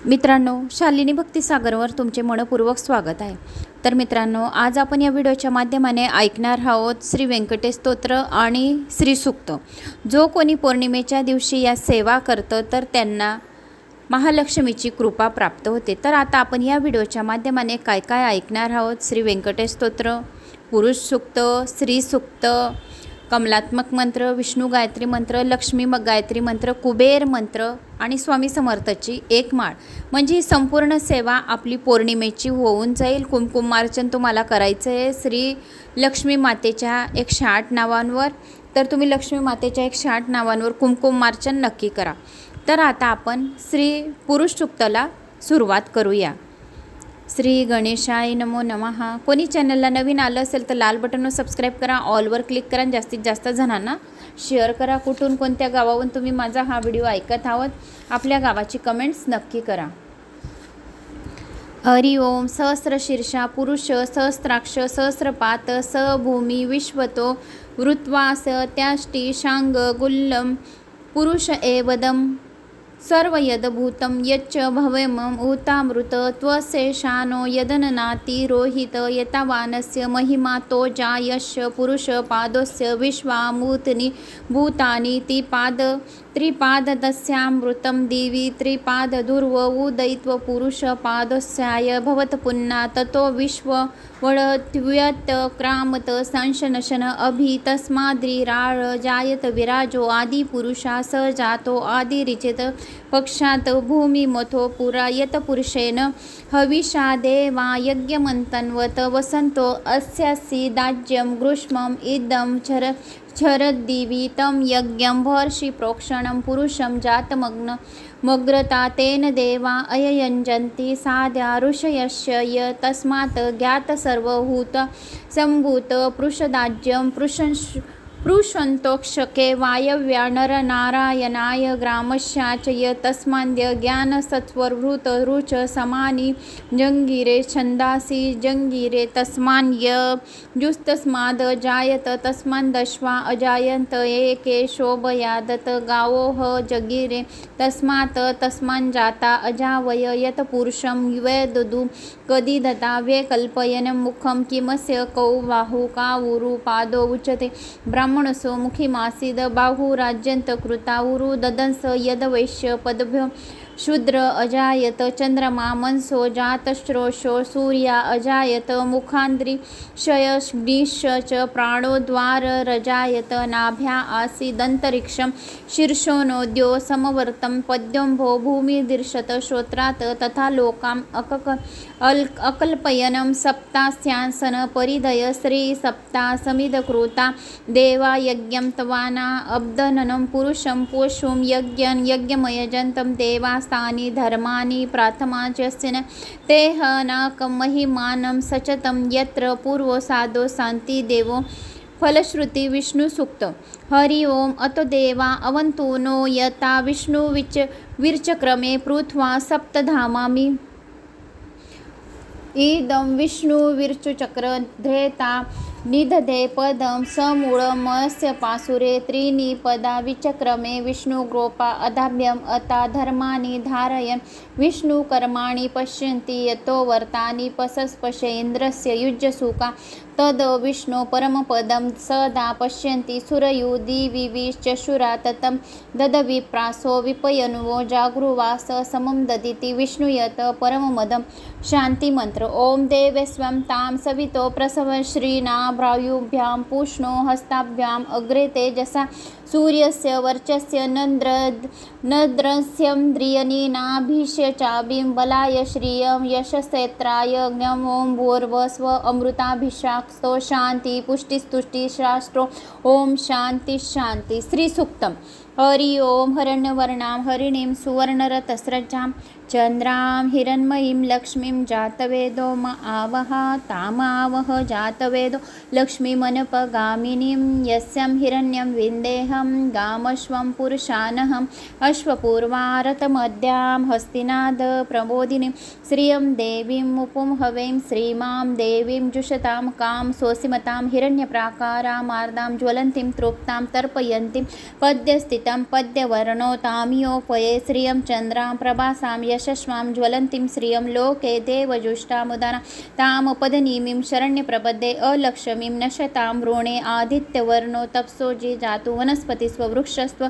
मित्रांनो, शालिनी भक्तिसागरवर तुमचे मनपूर्वक स्वागत आहे। तर मित्रांनो, आज आपण या व्हिडिओच्या माध्यमाने ऐकणार आहोत श्री व्यंकटेश स्तोत्र आणि श्री सूक्त। जो कोणी पौर्णिमेच्या दिवशी या सेवा करतो तर त्यांना महालक्ष्मीची कृपा प्राप्त होते। तर आता आपण या व्हिडिओच्या माध्यमाने काय काय ऐकणार आहोत। श्री व्यंकटेश स्तोत्र, पुरुष सूक्त, श्री सूक्त, कमलात्मक मंत्र, विष्णू गायत्री मंत्र, लक्ष्मी गायत्री मंत्र, कुबेर मंत्र आणि स्वामी समर्थाची एक माळ, म्हणजे ही संपूर्ण सेवा आपली पौर्णिमेची होऊन जाईल। कुमकुमार्चन तुम्हाला करायचं आहे श्री लक्ष्मी मातेच्या 108 नावांवर। तर तुम्ही लक्ष्मी मातेच्या 108 नावांवर कुमकुमार्चन नक्की करा। तर आता आपण श्री पुरुष सूक्ताला सुरुवात करूया। श्री गणेशाय नमो नमः। कोणी चॅनलला नवीन आलं असेल तर लाल बटनवर सबस्क्राईब करा, ऑलवर क्लिक करा, जास्तीत जास्त जणांना शेअर करा। कुठून कोणत्या गावावरून तुम्ही माझा हा व्हिडिओ ऐकत आहात, आपल्या गावाची कमेंट्स नक्की करा। हरि ओम। सहस्र शीर्षा पुरुष, सहस्राक्ष, सहस्रपात, भूमी विश्वतो वृत्वास त्याष्टी शांग गुल्लम पुरुष एवदम सर्व यदभूतं यच्च भवेमं ऊतामृत त्वशेषानो यदननाति रोहित यतावानस्य महिमा तो जायस्य पुरुष पादस्य विश्वामूर्तनि भूतानि त्रिपादस्यामृतं दिवि त्रिपाददुर्व उदयित्व पुरुष पादस्याय भवत पुन्ना ततो विश्ववळत्व्यत क्रामत संशनशन अभि तस्माद्रिराळ जायत विराजो आदि पुरुषा स जातो आदिरिचित पक्षात भूमिमथो पुरा यत पुरुषेण हविषा देवा यज्ञमन्तन्वत वसन्तो अस्यासि दाज्यं ग्रीष्मम् इदं शरद्दिवि तं यज्ञं वर्षि प्रोक्षणं पुरुषं जातमग्न मग्रता तेन देवा अययञ्जन्ति साद्या ऋषयस्य य तस्मात् ज्ञात सर्वभूत सम्भूत पुरुषदाज्यं पृषन्तोक्षके वायव्या नरनारायणाय ग्रामस्याचय तस्माद्य ज्ञानसत्त्ववृत रुच समानि जङ्गिरे छन्दासि जङ्गिरे तस्मान्यजुस्तस्माद् जायत तस्मादश्वा अजायन्त एके शोभयादत गावोः जगिरे तस्मात् तस्माज्जाता अजावय यत पुरुषं वेददु कदिदता व्यकल्पयन् मुखं किमस्य कौ बाहु कावुरु पादो उच्यते ब्राह्मणसो मुखीमासीद बाहुराज्यन्त कृता उरु ददंस यदवैश्य पदभ्य शूद्र अजायत चंद्रमा मनसो जातश्रोषो सूर्या अजायत मुखान्द्रिशयग्निश्च च प्राणोद्वार रजायत नाभ्या आसीदन्तरिक्षं शीर्षोनोद्यो समवर्तं पद्यम्भो भूमिदीर्षत श्रोत्रात् तथा लोकाम् अकल्पयनं सप्तास्यासन परिदय श्री सप्ता समिदकृता देवा यज्ञं तवाना अब्दननं पुरुषं पोषुं यज्ञं यज्ञमयजन्तं देवा स्थानि धर्मानि प्राथमाचस्यन तेह नाकं महिमानं सचतं यत्र पूर्वो साधो शान्ति देवो। फलश्रुति विष्णु सूक्त। हरि ओम। अतो देवा अवन्तु नो यता विष्णु विरचक्रमे पृथ्वा सप्तधामामि इदं विष्णु विरचुचक्र धृता निदधे पदं समूळमस्य पासुरे त्रीणि पदा विचक्रमे विष्णुग्रोपा अधाभ्यम अता धर्माणि धारयन् विष्णुकर्माणि पश्यन्ति यतो वर्तानि पशस्पशेन्द्रस्य युज्यसुका तद विष्णु परमपदं सदा पश्यन्ति सुरयु दिविश्चशुरा ततं ददविप्रासो विपयनुवो जागृवास समं ददिति विष्णुयत परममदं शान्तिमन्त्र। ओम देवस्वं तां सवितो प्रसव श्रीनाभ्रायुभ्यां पूष्णो हस्ताभ्याम् अग्रे तेजसा सूर्यस्य वर्चस्य नद्रस्यन्द्रियनीनाभिष्य चाबिं बलाय श्रियं यशस्तेत्राय ज्ञं ओं भूर्भुवस्व अमृताभिषाक्तो शान्ति पुष्टिस्तुष्टि शास्त्रो ओम शांति शांति। श्री सूक्तम। हरि ओम। हरण्यवर्णां हरिणीं सुवर्णरतस्रजां चंद्रां हिरण्मयीं लक्ष्मीं जातवेदो म आवह तामावह जातवेदो लक्ष्मीमनपगामिनीं यस्यां हिरण्यं विन्देहं गामश्वं पुरुषानहम् अश्वपूर्वारतमद्यां हस्तिनाद प्रबोधिनीं श्रियं देवीं मुपुं हवैं श्रीमां देवीं जुषतां कां सोऽसिमतां हिरण्यप्राकारामार्दां ज्वलन्तीं तृप्तां तर्पयन्तीं पद्यस्थितां स्फुरितं पद्यवर्णो तामियोपये श्रियं चन्द्रां प्रभासां यशस्वां ज्वलन्तीं श्रियं लोके देवजुष्टामुदाना तामपदनीमिं शरण्यप्रपदे अलक्ष्मीं नशतां वृणे आदित्यवर्णो तप्सोजी जातु वनस्पतिस्ववृक्षस्व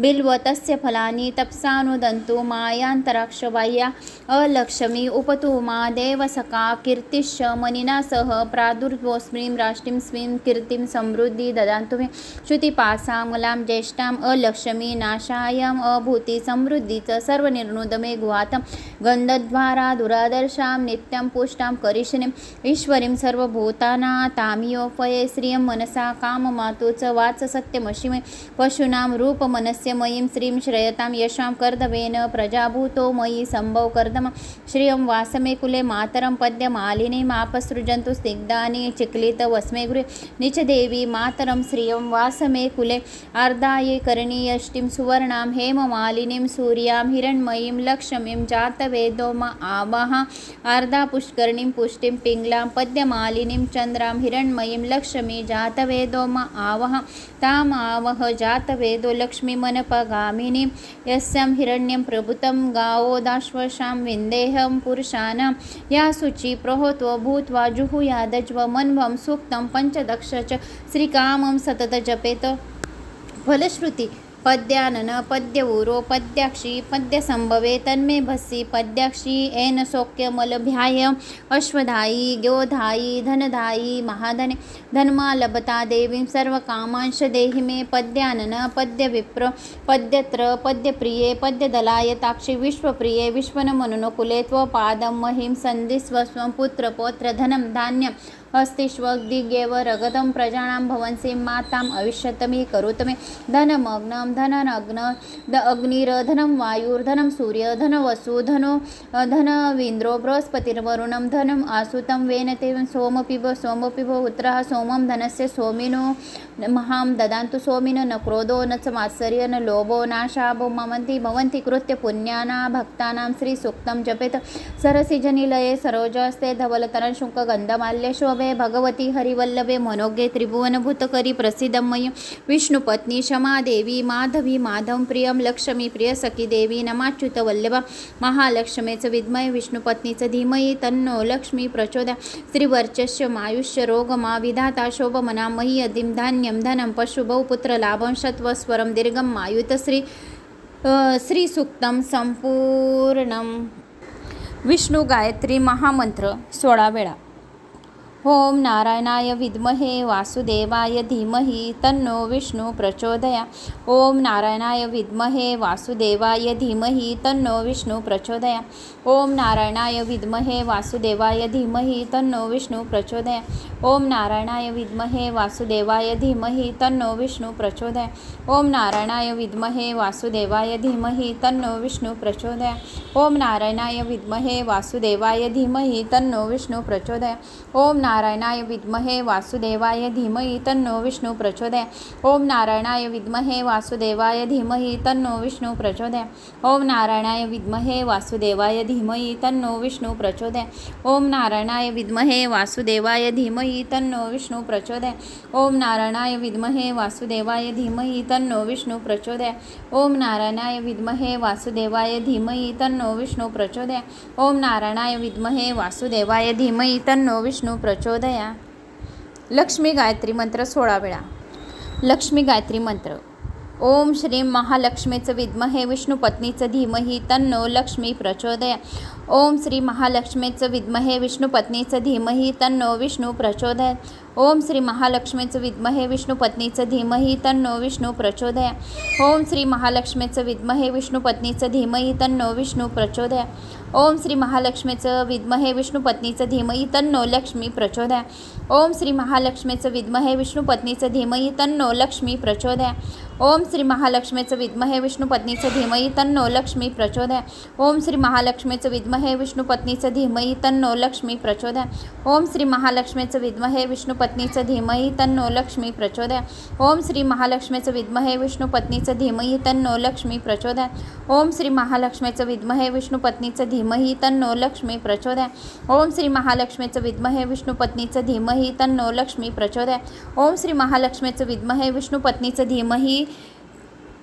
बिल्व तस्य फलानि तप्सानुदन्तु मायान्तराक्षबाह्या अलक्ष्मी उपतु मा देवसखा कीर्तिश्च मनिना सह प्रादुर्वोऽस्मिं राष्ट्रीं स्वीं कीर्तिं समृद्धि ददान्तु मे श्रुतिपासामलां ज्येष्ठाम् अलक्ष्मी नाशायाम् अभूति समृद्धीच सर्वनिर्णुदमे गुहातं गन्धद्वारा दुरादर्शां नित्यं पुष्टां करिष्यिनीम् ईश्वरीं सर्वभूतानां तामियोपये श्रियं मनसा काममातु च वाच सत्यमशिमे पशूनां रूपमनस्यमयीं श्रीं श्रयतां यशां कर्दवेन प्रजाभूतो मयि सम्भव कर्दम श्रियं वासमे कुले मातरं पद्यमालिनीम् आपसृजन्तु स्निग्धानि चिक्लितवस्मे गृहे निचदेवी मातरं श्रियं वासमे कुले आर्दाये करणीयष्टिं सुवर्णां हेममालिनीं सूर्यां हिरण्मयीं लक्ष्मीं जातवेदो म आवाह आर्दा पुष्करणीं पुष्टिं पिङ्गलां पद्यमालिनीं चन्द्रां हिरण्मयीं लक्ष्मी जातवेदो म आवह ताम् आवह जातवेदो लक्ष्मीमनपगामिनीं यस्यां हिरण्यं प्रभुतं गावोदाश्वशां विन्देहं पुरुषाणां या शुचि प्रहोत्व भूत्वा जुहुयादज्व मन्वं सूक्तं पञ्चदश च श्रीकामं सतत जपेत फलश्रुति पद्यानन पद्यऊरो पद्याक्षी पद्यसंभवे तन्मे भस्सी पद्याक्षी येन सौख्यमलभ्याय अश्वधायी गोधायी धनधायी महाधने धन्मा लभता देवीं सर्वकामांश देहि मे पद्यानन पद्यविप्र पद्यत्र पद्यप्रिये पद्यदलायताक्षी विश्वप्रिये विश्वनमनुकुले त्वपादं महिं सन्धिस्वस्वं पुत्रपौत्र धनं धान्यम् अस्तिष्वग्दिग्येव रगतं प्रजानां भवंसीं माताम् अविष्यतमी करोतमे धनमग्नं धननग्न अग्निर्धनं वायुर्धनं सूर्य धनवसु धनो धनवीन्द्रो बृहस्पतिर्वरुणं धनम् आसुतं वेनते सोमपिब उत्तरः सोमं धनस्य सोमिनो महां ददान्तु सोमिनो न क्रोधो न च मात्सर्य न लोभो नाशाभो ममन्ति भवन्ति कृत्य पुण्याना भक्तानां श्रीसूक्तं जपेत सरसिजनिलये सरोजस्ते धवलतरशुङ्कगन्धमाल्य शोभे भगवती हरिवल्लभे मनोगे त्रिभुवनभूतकरी प्रसिद्धमयी विष्णुपत्नी क्षमादेवी माधवी माधव प्रियं लक्ष्मी प्रियसखी देवी नमाच्युत वल्लभा महालक्ष्मीच विद्महे विष्णुपत्नीच धीमहि तन्नो लक्ष्मी प्रचोदया स्त्रीवर्चस्य मायुष्य रोगमा विधाता शोभमना मही अधिं धान्यं धनं पशुबहुपुत्र लाभं शत्वस्वरं दीर्घं मायुत श्रीसूक्तं संपूर्णं विष्णु गायत्री महामंत्र 16 वेळा ओम नारायणाय विद्महे वासुदेवाय धीमहि तन्नो विष्णु प्रचोदया ओम नारायणाय विद्महे वासुदेवाय धीमहि तन्नो विष्णु प्रचोदया ओम नारायणाय विद्महे वासुदेवाय धीमहि तन्नो विष्णु प्रचोदया ओम नारायणाय विद्महे वासुदेवाय धीमहि तन्नो विष्णु प्रचोदया ओम नारायणाय विद्महे वासुदेवाय धीमहि तन्नो विष्णु प्रचोदया ओम नारायणाय विद्महे वासुदेवाय धीमहि तन्नो विष्णु प्रचोदया ओम नारायणाय विद्महे वासुदेवाय धीमहि तन्नो विष्णु प्रचोदया ओम नारायणाय विद्महे वासुदेवाय धीमहि तन्नो विष्णु प्रचोदया ओम नारायणाय विद्महे वासुदेवाय धीमहि तन्नो विष्णु प्रचोदया ओम नारायणाय विद्महे वासुदेवाय धीमहि तन्नो विष्णु प्रचोदया ओम नारायणाय विद्महे वासुदेवाय धीमहि तन्नो विष्णु प्रचोदया ओम नारायणाय विद्महे वासुदेवाय धीमहि तन्नो विष्णु प्रचोदया ओम नारायणाय विद्महे वासुदेवाय धीमहि तन्नो विष्णु प्रचोदया लक्ष्मी गायत्री मंत्र 16 वेळा लक्ष्मी गायत्री मंत्र ओम श्री महालक्ष्मीचं विद्महे विष्णुपत्नीचं धीमहि तन्नो लक्ष्मी प्रचोदया ओम श्री महालक्ष्मीचं विद्महे विष्णुपत्नीचं धीमहि तन्नो विष्णु प्रचोदया ओम श्री महालक्ष्मीचं विद्महे विष्णुपत्नीचं धीमहि तन्नो विष्णु प्रचोदया ओम श्री महालक्ष्मीचं विद्महे विष्णुपत्नीचं धीमहि तन्नो विष्णु प्रचोदया ओम श्री महालक्ष्मीचं विद्महे विष्णुपत्नीचं धीमहि तन्नो लक्ष्मी प्रचोदया ओम श्री महालक्ष्मीचं विद्महे विष्णुपत्नीचं धीमहि तन्नो लक्ष्मी प्रचोदया ओम श्री महालक्ष्मीचं विद्महे विष्णुपत्नीचं धीमहि तन्नो लक्ष्मी प्रचोदया ओम श्री महालक्ष्मीचं विद्महे विष्णुपत्नीचं धीमहि तन्नो लक्ष्मी प्रचोदया ओम श्री महालक्ष्मीचं विद्महे विष्णुपत्नीचं धीमहि तन्नो लक्ष्मी प्रचोदया ओम श्री महालक्ष्मीचं विद्महे विष्णुपत्नीचं धीमहि तन्नो लक्ष्मी प्रचोदया ओम श्री महालक्ष्मीचं विद्महे विष्णुपत्नीचं धीमहि तन्नो लक्ष्मी प्रचोदया ओम श्री महालक्ष्मीचं विद्महे विष्णुपत्नीचं धीमहि तन्नो लक्ष्मी प्रचोदया ओम श्री महालक्ष्मीचं विद्महे विष्णुपत्नीचं धीमहि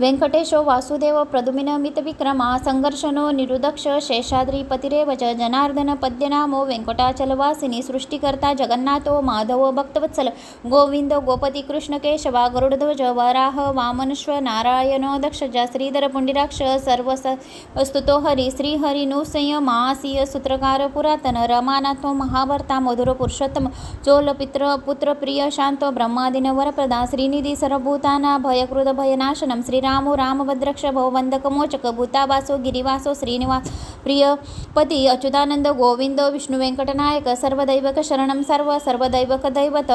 वेंकटेशो वासुदेव प्रद्युम्न विक्रमा संघर्षणो निरुदक्ष शेषाद्रिपतिरेव च जनार्दन पद्यनामो वेंकटाचलवासिनी सृष्टिकर्ता जगन्नाथो माधवो भक्तवत्सल गोविंद गोपती कृष्ण केशवा गरुडध्वज वराह वामनश्व नारायणो दक्षज श्रीधर पुंडिराक्ष सर्व स्तुतो हरी श्रीहरी नृसिंह महासिंह सूत्रकार पुरातन रमानाथो महाभर्ता मधुर पुरुषोत्तम चोल पित्र पुत्र प्रिय शांतो ब्रह्मादिन वरप्रदा श्रीनिधी सर्वभूताना भयकृत भयनाशनम श्रीरामो रामभद्रक्ष भवबंधकमोचक भूतावासो गिरिवासो श्रीनिवास प्रियपती अच्युतानंद गोविंद विष्णु व्यंकटनायक सर्वदैवक शरणम सर्वदैवक दैवत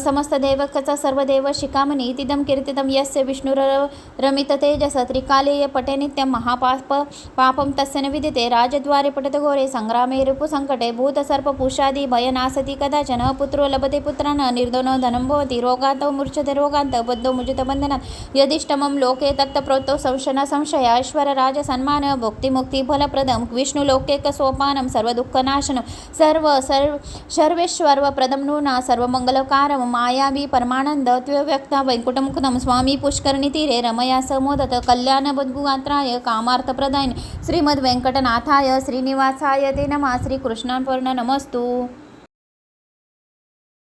समस्त दैवकचा सर्वदेव शिखामणी तिदम कीर्तितम यस्य विष्णुरमित तेजस त्रिकालेय पटे नित्यं महापाप पापं तस्य न विदिते राजद्वारे पठत घोरे संग्रामे रिपुसंकटे भूतसर्पपुषादि भयनासति कदाचन पुत्रो लभते पुत्रान् निर्धनो धनं भवति रोगात् मूर्छते रोगान्त बद्धो मुजित बन्धनात् यदिष्टमं लोके तत्प्रोक्तो संशय संशय ऐश्वर्य राज सन्मान भुक्ति मुक्ति फलप्रदं विष्णुलोके सोपानं सर्वदुःखनाशनं सर्वेश्वरप्रदं नूना सर्वमंगलकारं मायावी परमानंद त्वव्यक्ता वैकुंठमुखं स्वामी पुष्करणी तीरे रमया समोदत कल्याणबुद्गात्राय कामार्थप्रदायिने श्रीमद्वेंकटनाथाय श्रीनिवासाय ते नमः श्रीकृष्णार्पणमस्तु।